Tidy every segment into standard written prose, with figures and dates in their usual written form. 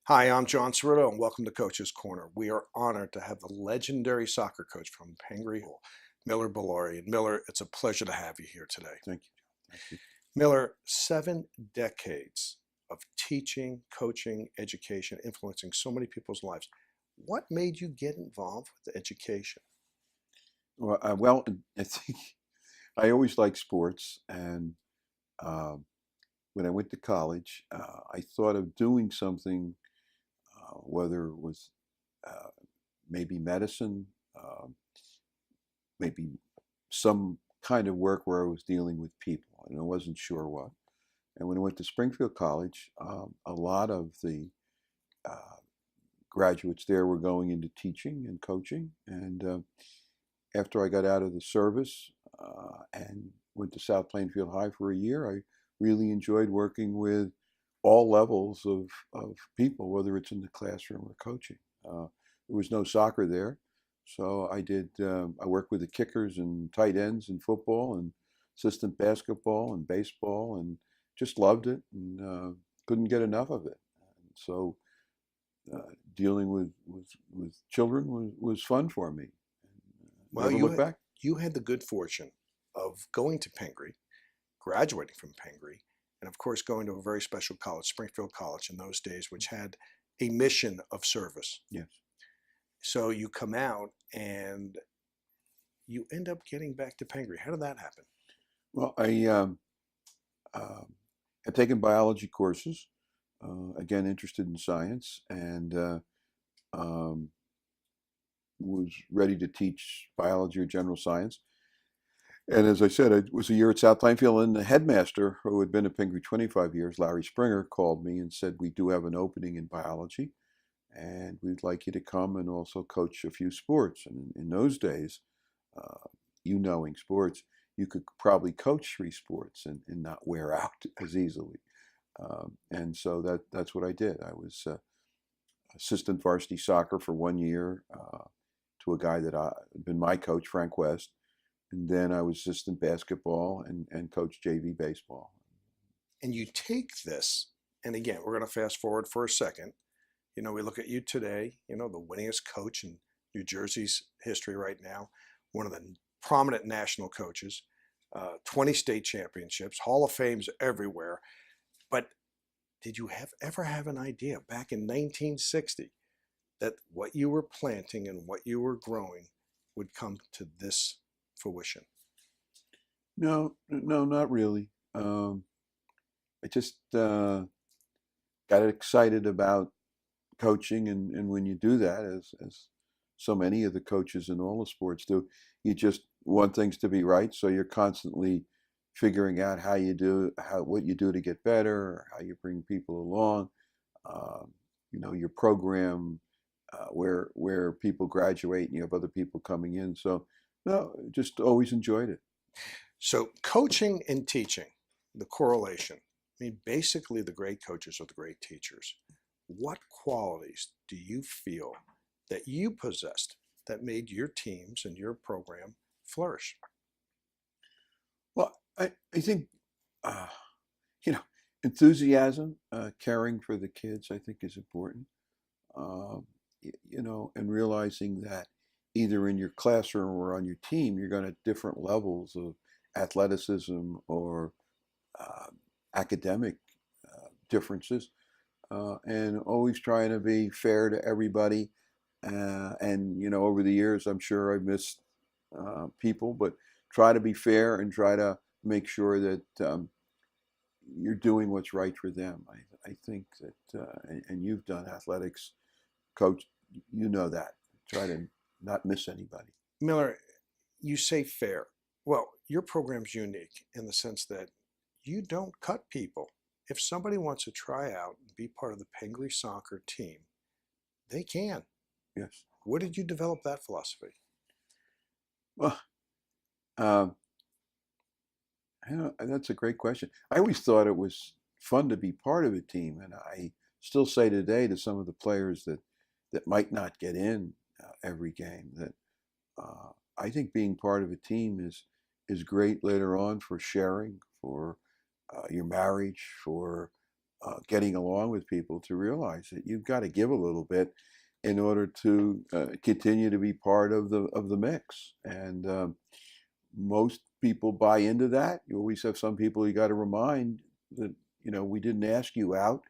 Hi, I'm John Cerruto, and welcome to Coach's Corner. We are honored to have the legendary soccer coach from Pengri, Miller Balori. And Miller, it's a pleasure to have you here today. Thank you, John. Thank you. Miller, 7 decades of teaching, coaching, education, influencing so many people's lives. What made you get involved with education? Well, I think I always liked sports, and um, when I went to college, I thought of doing something, whether it was uh, maybe medicine, um, maybe some kind of work where I was dealing with people, and I wasn't sure what. And when I went to Springfield College, a lot of the uh, graduates there were going into teaching and coaching, and after I got out of the service and went to South Plainfield High for a year, I really enjoyed working with all levels of people, whether it's in the classroom or coaching. There was no soccer there, so I worked with the kickers and tight ends in football and assistant basketball and baseball, and just loved it and couldn't get enough of it. And so dealing with children was fun for me. Well, Never look back. you had the good fortune of going to Pengri, graduating from Pengri, and of course going to a very special college, Springfield College in those days, which had a mission of service. Yes. So you come out and you end up getting back to Pengri. How did that happen? Well, I had taken biology courses, again, interested in science, and um, was ready to teach biology or general science. And as I said, it was a year at South Plainfield, and the headmaster, who had been at Pingree 25 years, Larry Springer, called me and said, "We do have an opening in biology, and we'd like you to come and also coach a few sports." And in those days, uh, you knowing sports, you could probably coach 3 sports and not wear out as easily. And so that's what I did. I was assistant varsity soccer for one year to a guy that had been my coach, Frank West. And then I was assistant basketball and coached JV baseball. And you take this, and again, we're going to fast forward for a second. We look at you today, the winningest coach in New Jersey's history right now, one of the prominent national coaches, 20 state championships, Hall of Fames everywhere. But did you ever have an idea back in 1960 that what you were planting and what you were growing would come to this fruition? No, no, not really. I just got excited about coaching, and when you do that, as so many of the coaches in all the sports do, you just want things to be right. So you're constantly figuring out what you do to get better, how you bring people along. Um, your program where people graduate and you have other people coming in. So no, just always enjoyed it. So, coaching and teaching, the correlation. I mean, basically, the great coaches are the great teachers. What qualities do you feel that you possessed that made your teams and your program flourish? Well, I think uh, you know enthusiasm, caring for the kids, I think is important. And realizing that either in your classroom or on your team, you're going to different levels of athleticism or uh, academic differences, and always trying to be fair to everybody. And over the years, I'm sure I've missed people, but try to be fair and try to make sure that you're doing what's right for them. I think that, and you've done athletics, coach, you know that. Try to not miss anybody. Miller, you say fair. Well, your program's unique in the sense that you don't cut people. If somebody wants to try out and be part of the Pengri soccer team, they can. Yes. Where did you develop that philosophy? Well, um, that's a great question. I always thought it was fun to be part of a team, and I still say today to some of the players that might not get in every game that I think being part of a team is great later on for sharing, for your marriage, for getting along with people to realize that you've got to give a little bit in order to continue to be part of the mix. And most people buy into that. You always have some people you got to remind that, we didn't ask you out.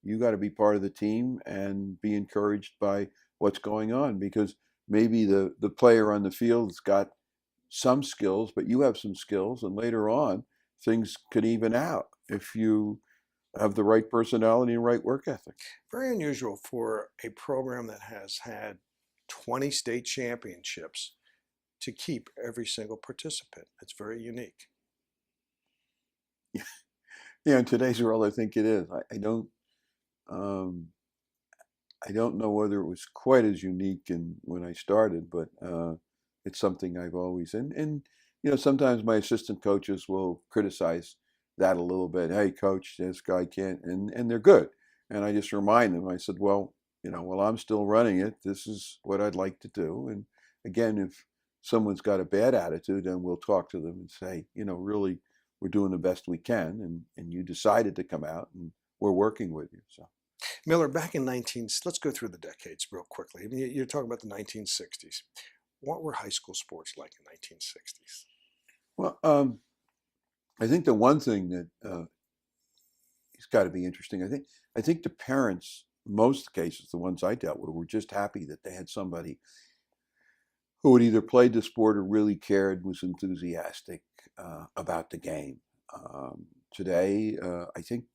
You got to be part of the team and be encouraged by what's going on, because maybe the player on the field's got some skills, but you have some skills, and later on things could even out if you have the right personality and right work ethic. Very unusual for a program that has had 20 state championships to keep every single participant. It's very unique. Yeah, in today's world, I think it is. Um, I don't know whether it was quite as unique when I started, but it's something I've always and sometimes my assistant coaches will criticize that a little bit. Hey, coach, this guy can't, and they're good. And I just remind them. I said, well, while I'm still running it, this is what I'd like to do. And again, if someone's got a bad attitude, then we'll talk to them and say, really, we're doing the best we can, and you decided to come out, and we're working with you. So. Miller, back in let's go through the decades real quickly. I mean, you're talking about the 1960s. What were high school sports like in 1960s? Well, I think the one thing that it's got to be interesting. I think the parents, most cases, the ones I dealt with, were just happy that they had somebody who had either played the sport or really cared, was enthusiastic about the game. Today, I think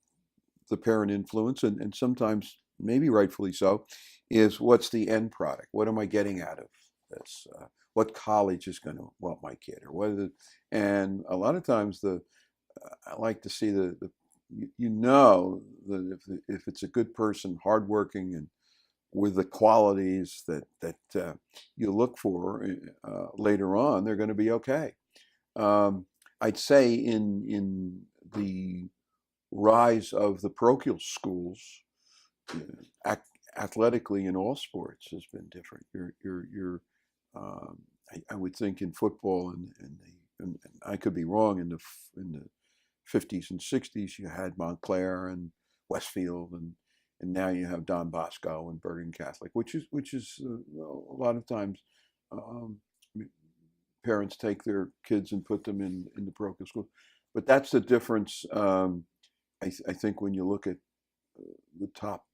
the parent influence, and sometimes maybe rightfully so, is what's the end product? What am I getting out of this? What college is going to want my kid, or what is it? And a lot of times, I like to see that if it's a good person, hardworking, and with the qualities that you look for later on, they're going to be okay. I'd say in the rise of the parochial schools, athletically in all sports has been different. I would think in football and I could be wrong, in the 50s and 60s you had Montclair and Westfield, and now you have Don Bosco and Bergen Catholic, which is a lot of times um, parents take their kids and put them in the parochial school. But that's the difference. I think when you look at the top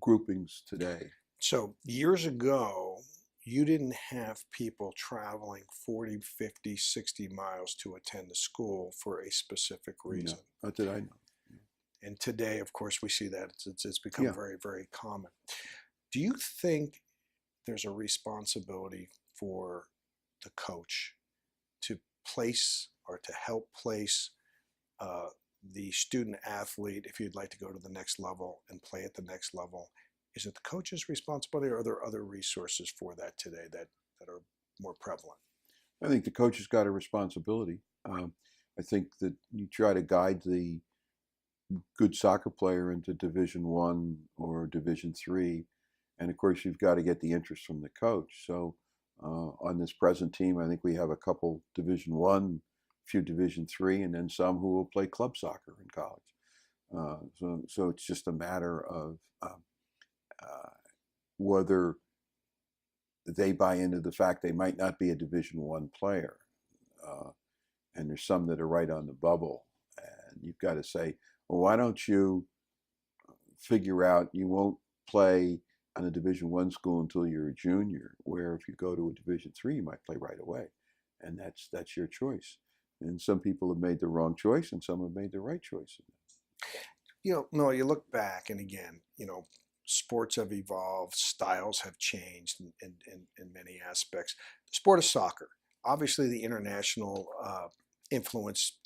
groupings today. So years ago, you didn't have people traveling 40, 50, 60 miles to attend the school for a specific reason. No, not that I know. And today, of course, we see that it's become Yeah. very, very common. Do you think there's a responsibility for the coach to place or to help place the student athlete, if you'd like to go to the next level and play at the next level? Is it the coach's responsibility, or are there other resources for that today that are more prevalent? I think the coach has got a responsibility. I think that you try to guide the good soccer player into Division I or Division III, and of course you've got to get the interest from the coach. So on this present team, I think we have a couple Division I, a few Division III, and then some who will play club soccer in college. So it's just a matter of whether they buy into the fact they might not be a Division I player. And there's some that are right on the bubble. And you've got to say, well, why don't you figure out you won't play on a Division I school until you're a junior, where if you go to a Division III, you might play right away. And that's your choice. And some people have made the wrong choice, and some have made the right choice. No, you look back, and again, sports have evolved, styles have changed in many aspects. The sport of soccer, obviously the international influence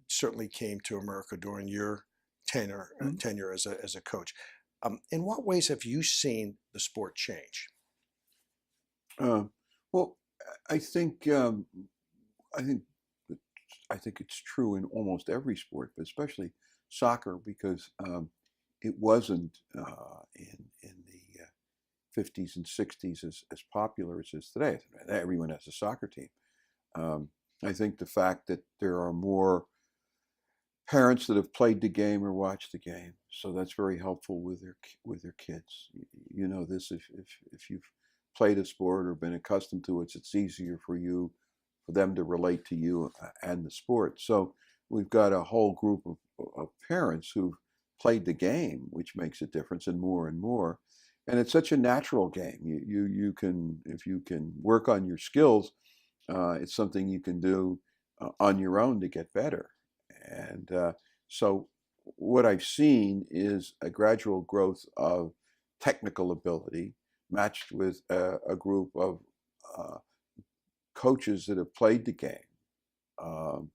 certainly came to America during your tenure as a coach. In what ways have you seen the sport change? Well, I think I think I think it's true in almost every sport, but especially soccer, because it wasn't in the 50s and 60s as popular as it is today. Everyone has a soccer team. I think the fact that there are more parents that have played the game or watched the game. So that's very helpful with their kids. You know this if you've played a sport or been accustomed to it, it's easier for them to relate to you and the sport. So we've got a whole group of parents who've played the game, which makes a difference, and more and more. And it's such a natural game. You can, if you can work on your skills, it's something you can do on your own to get better. And so what I've seen is a gradual growth of technical ability matched with a group of uh, coaches that have played the game. Um,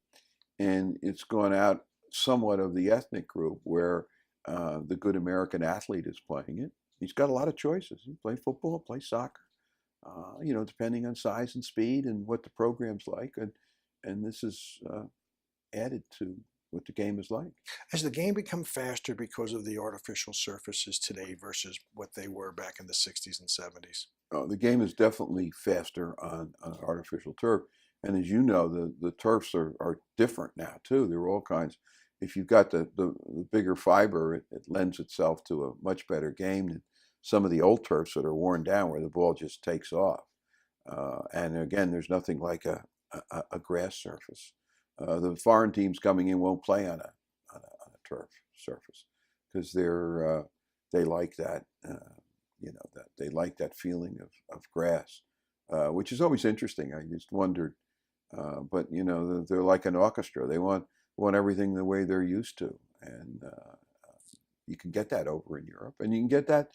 and it's gone out somewhat of the ethnic group where the good American athlete is playing it. He's got a lot of choices. You play football, play soccer, depending on size and speed and what the program's like. And this is added to what the game is like. Has the game become faster because of the artificial surfaces today versus what they were back in the 60s and 70s? The game is definitely faster on artificial turf. And as you know, the turfs are different now too. There are all kinds. If you've got the bigger fiber, it lends itself to a much better game than some of the old turfs that are worn down where the ball just takes off. And again, there's nothing like a grass surface. The foreign teams coming in won't play on a turf surface because they like that. That they like that feeling of grass, which is always interesting. I just wondered, but they're like an orchestra. They want everything the way they're used to, and you can get that over in Europe, and you can get that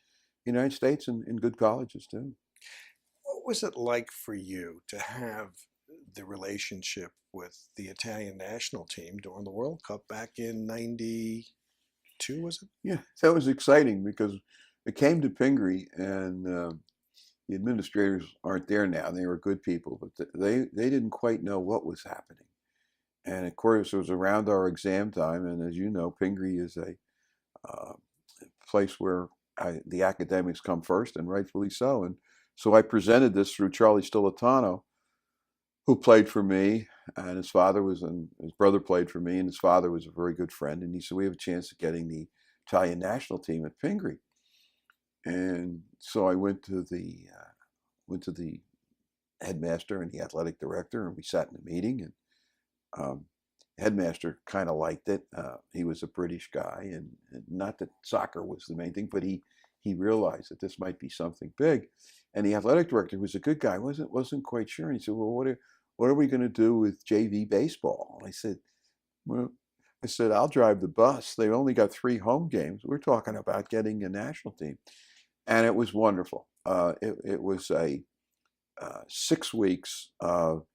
in the United States and in good colleges too. What was it like for you to have the relationship with the Italian national team during the World Cup back in '92, was it? Yeah, that was exciting because it came to Pingree, and the administrators aren't there now. They were good people, but they didn't quite know what was happening. And of course, it was around our exam time, and as you know, Pingree is a uh, place where the academics come first, and rightfully so. And so I presented this through Charlie Stilitano, who played for me, and his brother played for me, and his father was a very good friend. And he said, "We have a chance of getting the Italian national team at Pingree." And so I went to the headmaster and the athletic director, and we sat in a meeting. And um, headmaster kind of liked it. He was a British guy, and not that soccer was the main thing, but he realized that this might be something big. And the athletic director, who was a good guy, wasn't quite sure. And he said, "Well, what are we going to do with JV baseball?" And "Well," I said, "I'll drive the bus. They've only got 3 home games. We're talking about getting a national team." And it was wonderful. It was a 6 weeks of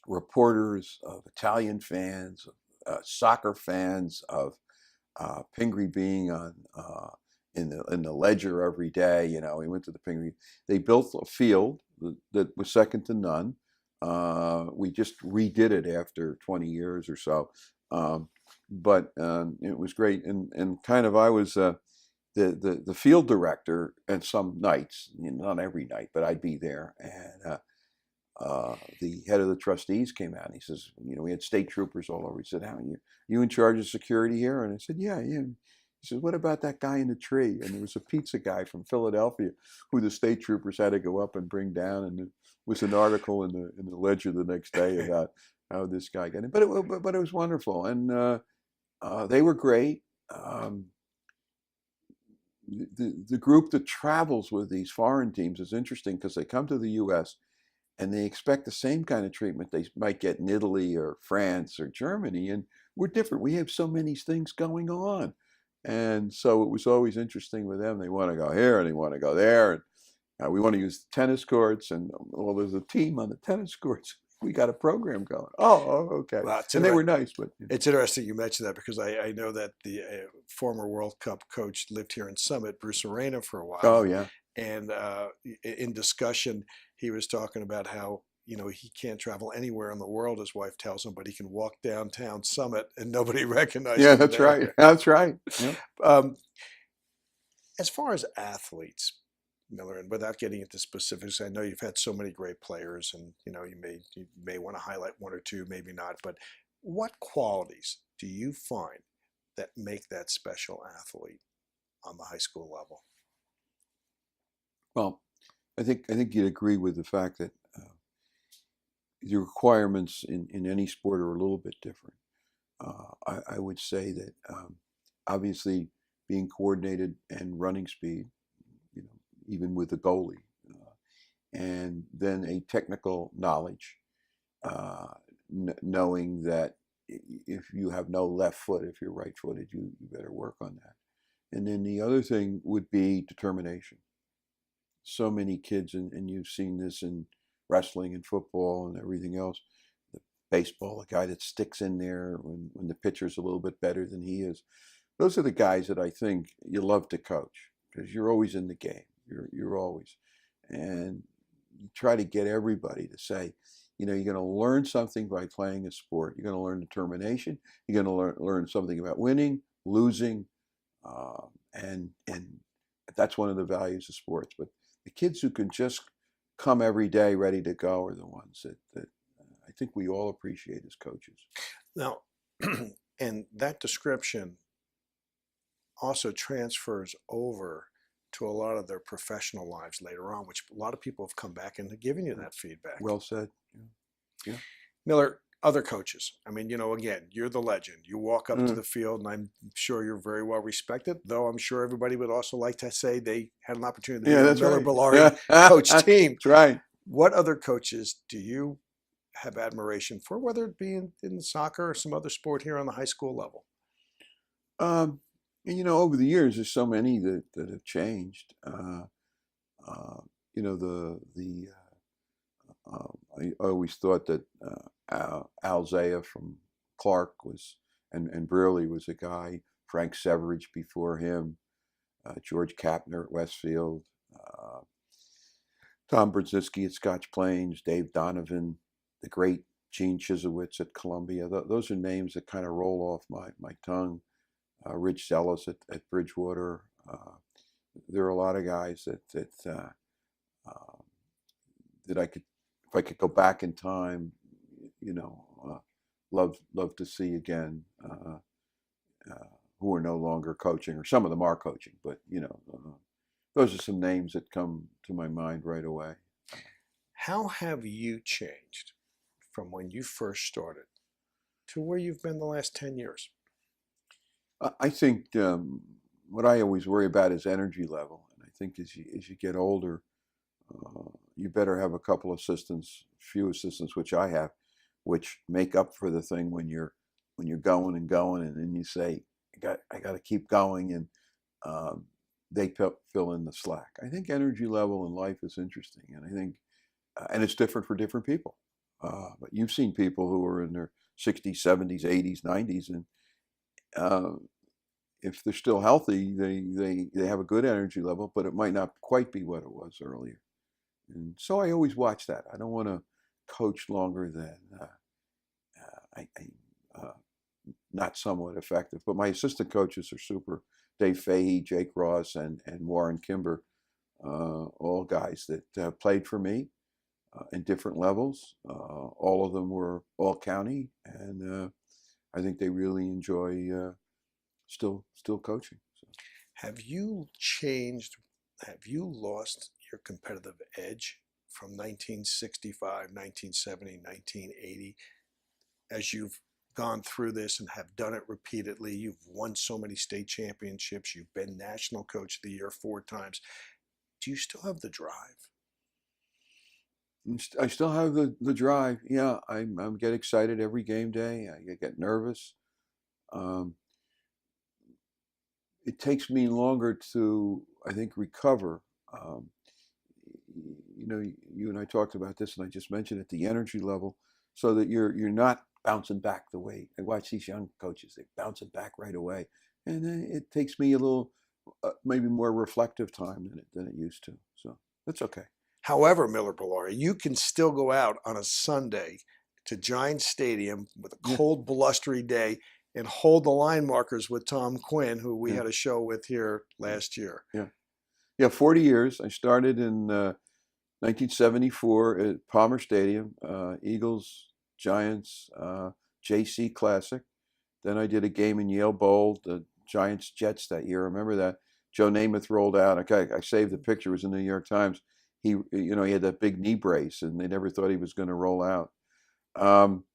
reporters, of Italian fans, of soccer fans, of Pingree being on in the Ledger every day. We went to the Pingree. They built a field that was second to none. We just redid it after 20 years or so, but it was great. And kind of I was the field director, and some nights, not every night, but I'd be there. And the head of the trustees came out, and he says, we had state troopers all over. He said, "How you in charge of security here?" And I said, "Yeah, yeah." He said, "What about that guy in the tree?" And there was a pizza guy from Philadelphia who the state troopers had to go up and bring down. And there was an article in the Ledger the next day about how this guy got in. But it was wonderful, and they were great. The group that travels with these foreign teams is interesting because they come to the U.S. and they expect the same kind of treatment they might get in Italy or France or Germany, and we're different. We have so many things going on, and so it was always interesting with them. They want to go here and they want to go there, and we want to use the tennis courts, and well, there's a team on the tennis courts. We got a program going. Oh, okay. Well, And they were nice, but it's interesting you mentioned that because I know that the former World Cup coach lived here in Summit, Bruce Arena, for a while. oh yeah, And in discussion, he was talking about how he can't travel anywhere in the world, his wife tells him, but he can walk downtown Summit and nobody recognizes yeah, him that's there. right, that's right. Yeah. Um, as far as athletes, Miller, and without getting into specifics, I know you've had so many great players, and you may want to highlight one or two, maybe not. But What qualities do you find that make that special athlete on the high school level? Well, I think you'd agree with the fact that the requirements in any sport are a little bit different. I would say that obviously being coordinated and running speed, even with the goalie, and then a technical knowledge, knowing that if you have no left foot, if you're right-footed, you better work on that. And then the other thing would be determination. So many kids, and you've seen this in wrestling and football and everything else, the baseball, the guy that sticks in there when the pitcher's a little bit better than he is. Those are the guys that I think you love to coach because you're always in the game. You're always, and you try to get everybody to say, you're going to learn something by playing a sport. You're going to learn determination. You're going to learn something about winning, losing, and that's one of the values of sports. But the kids who can just come every day ready to go are the ones that I think we all appreciate as coaches. Now, and that description also transfers over to a lot of their professional lives later on, which a lot of people have come back and given you that feedback. Well said. Yeah. Miller, other coaches. I mean, again, you're the legend. You walk up to the field, and I'm sure you're very well respected, though I'm sure everybody would also like to say they had an opportunity to be on the Miller Bellaria coach team. That's right. What other coaches do you have admiration for, whether it be in soccer or some other sport here on the high school level? Over the years, there's so many that have changed. I always thought that Al Zaya from Clark and Brearley was a guy. Frank Severidge before him, George Kapner at Westfield, Tom Brzezinski at Scotch Plains, Dave Donovan, the great Gene Chisowitz at Columbia. Those are names that kind of roll off my tongue. Rich Sellis at Bridgewater. There are a lot of guys that I could, if I could go back in time, love to see again, who are no longer coaching, or some of them are coaching, but those are some names that come to my mind right away. How have you changed from when you first started to where you've been the last 10 years? I think what I always worry about is energy level, and I think as you get older, you better have a couple few assistants, which I have, which make up for the thing when you're going and going, and then you say, I got to keep going, and they fill in the slack. I think energy level in life is interesting, and I think, and it's different for different people. But you've seen people who are in their 60s, 70s, 80s, 90s, and if they're still healthy, they have a good energy level, but it might not quite be what it was earlier. And so I always watch that. I don't want to coach longer than not somewhat effective. But my assistant coaches are super. Dave Fahey, Jake Ross, and Warren Kimber, all guys that played for me in different levels. All of them were all county, and I think they really enjoy still coaching. So. Have you changed? Have you lost your competitive edge from 1965, 1970, 1980 as you've gone through this and have done it repeatedly? You've won so many state championships. You've been National Coach of the Year 4 times. Do you still have the drive? I still have the drive. Yeah, I get excited every game day. I get nervous. It takes me longer to, I think, recover. You and I talked about this, and I just mentioned it, the energy level, so that you're not bouncing back the way I watch these young coaches. They bounce it back right away, and then it takes me a little, maybe more reflective time than it used to. So that's okay. However, Miller Bellaria, you can still go out on a Sunday to Giants Stadium with a cold, blustery day and hold the line markers with Tom Quinn, who we had a show with here last year. Yeah, 40 years. I started in 1974 at Palmer Stadium, Eagles, Giants, JC Classic. Then I did a game in Yale Bowl, the Giants Jets that year. I remember that. Joe Namath rolled out. Okay, I saved the picture. It was in the New York Times. He had that big knee brace, and they never thought he was going to roll out. Um,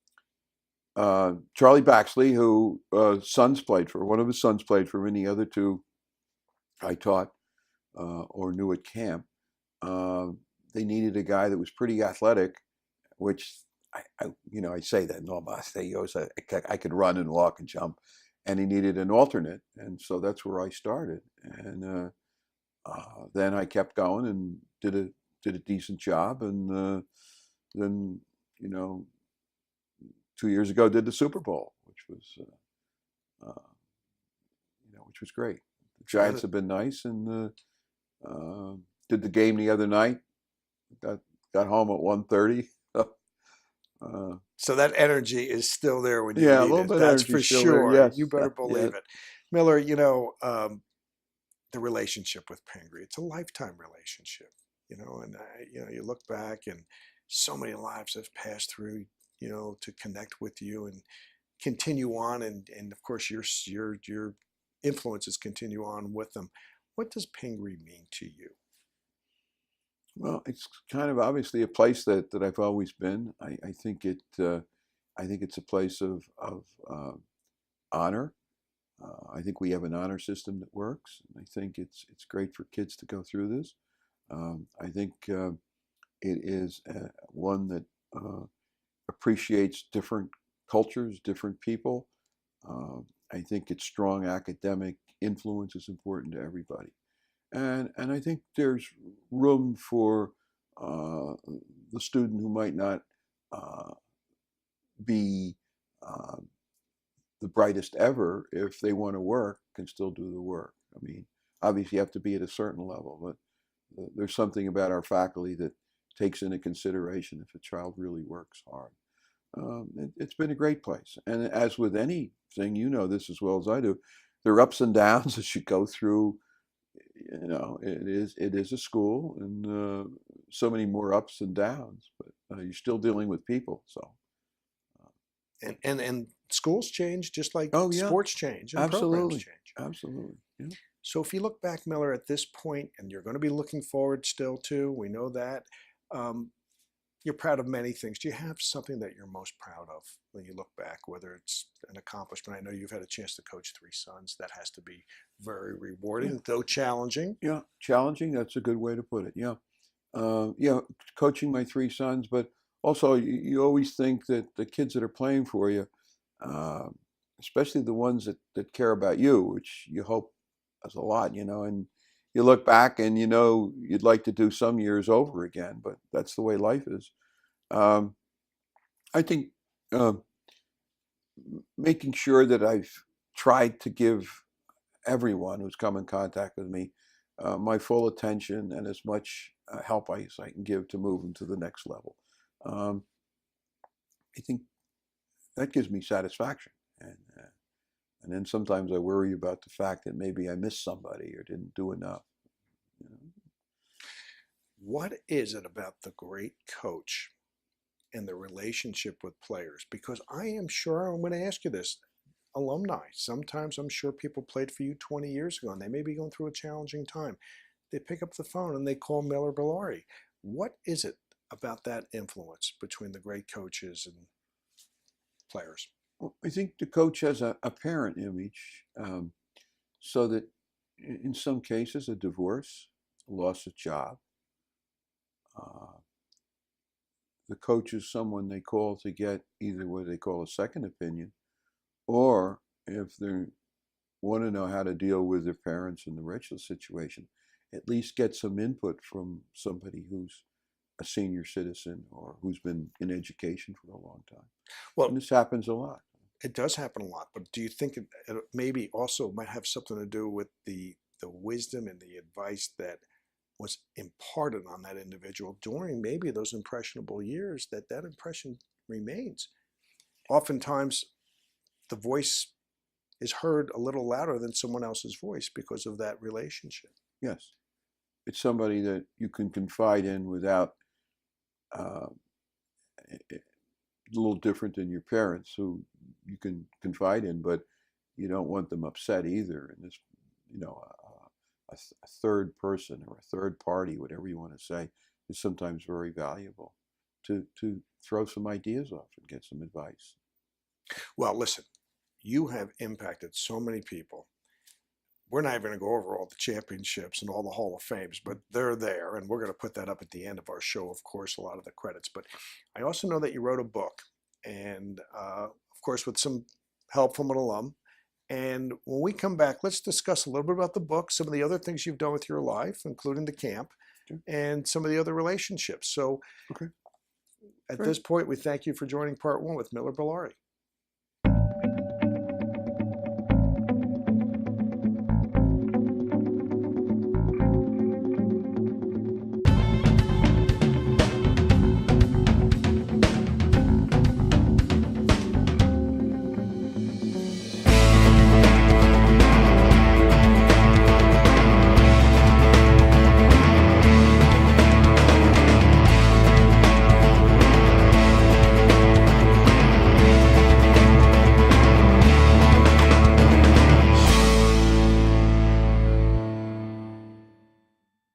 Charlie Baxley, who sons played for, one of his sons played for him, and the other two I taught or knew at camp. They needed a guy that was pretty athletic, which I say that in all honesty, I could run and walk and jump, and he needed an alternate, and so that's where I started. And then I kept going and did a decent job, and then 2 years ago did the Super Bowl, which was great. The Giants have been nice, and did the game the other night. Got home at 1:30. So that energy is still there when you Yeah, a need little it. bit of That's energy for still there, sure. yes. You better believe Yeah. it. Miller, the relationship with Pingree, it's a lifetime relationship, and you look back and so many lives have passed through, to connect with you and continue on. And of course, your influences continue on with them. What does Pingree mean to you? Well, it's kind of obviously a place that I've always been. I think it's a place of honor. I think we have an honor system that works. And I think it's great for kids to go through this. I think it is one that appreciates different cultures, different people. I think its strong academic influence is important to everybody. And I think there's room for the student who might not be the brightest ever, if they want to work, can still do the work. I mean, obviously you have to be at a certain level, but there's something about our faculty that takes into consideration if a child really works hard. It's been a great place. And as with anything, you know this as well as I do, there are ups and downs as you go through. It is a school, and so many more ups and downs, but you're still dealing with people. So, And schools change just like oh yeah, sports change and programs absolutely, change. absolutely, yeah. So if you look back, Miller, at this point, and you're going to be looking forward still to, we know that, um, you're proud of many things. Do you have something that you're most proud of when you look back, whether it's an accomplishment? I know you've had a chance to coach three sons. That has to be very Yeah, rewarding, though challenging. yeah, challenging. That's a good way to put it. Yeah, yeah, coaching my three sons, but also you always think that the kids that are playing for you, uh, especially the ones that care about you, which you hope is a lot, and you look back and you'd like to do some years over again, but that's the way life is. Um, I think uh, making sure that I've tried to give everyone who's come in contact with me my full attention and as much help as I can give to move them to the next level. Um, I think that gives me satisfaction, and then sometimes I worry about the fact that maybe I missed somebody or didn't do enough. You know? What is it about the great coach and the relationship with players? Because I am sure, I'm going to ask you this, alumni, sometimes I'm sure people played for you 20 years ago and they may be going through a challenging time. They pick up the phone and they call Miller Beilari. What is it about that influence between the great coaches and players? Well, I think the coach has a parent image, so that in some cases, a divorce, a loss of job, uh, the coach is someone they call to get either what they call a second opinion, or if they want to know how to deal with their parents in the Rachel situation, at least get some input from somebody who's a senior citizen or who's been in education for a long time. And Well, this happens a lot. it does happen a lot, but do you think it maybe also might have something to do with the wisdom and the advice that was imparted on that individual during maybe those impressionable years, that impression remains? Oftentimes, the voice is heard a little louder than someone else's voice because of that relationship. Yes. It's somebody that you can confide in without uh, a little different than your parents, who you can confide in, but you don't want them upset either. And this, you know, a third person or a third party, whatever you want to say, is sometimes very valuable to throw some ideas off and get some advice. Well, listen, you have impacted so many people. We're not even going to go over all the championships and all the Hall of Fames, but they're there, and we're going to put that up at the end of our show, of course, a lot of the credits. But I also know that you wrote a book, and of course, with some help from an alum. And when we come back, let's discuss a little bit about the book, some of the other things you've done with your life, including the camp, Sure. and some of the other relationships. So Okay. at Great. this point, we thank you for joining part one with Miller Bellari.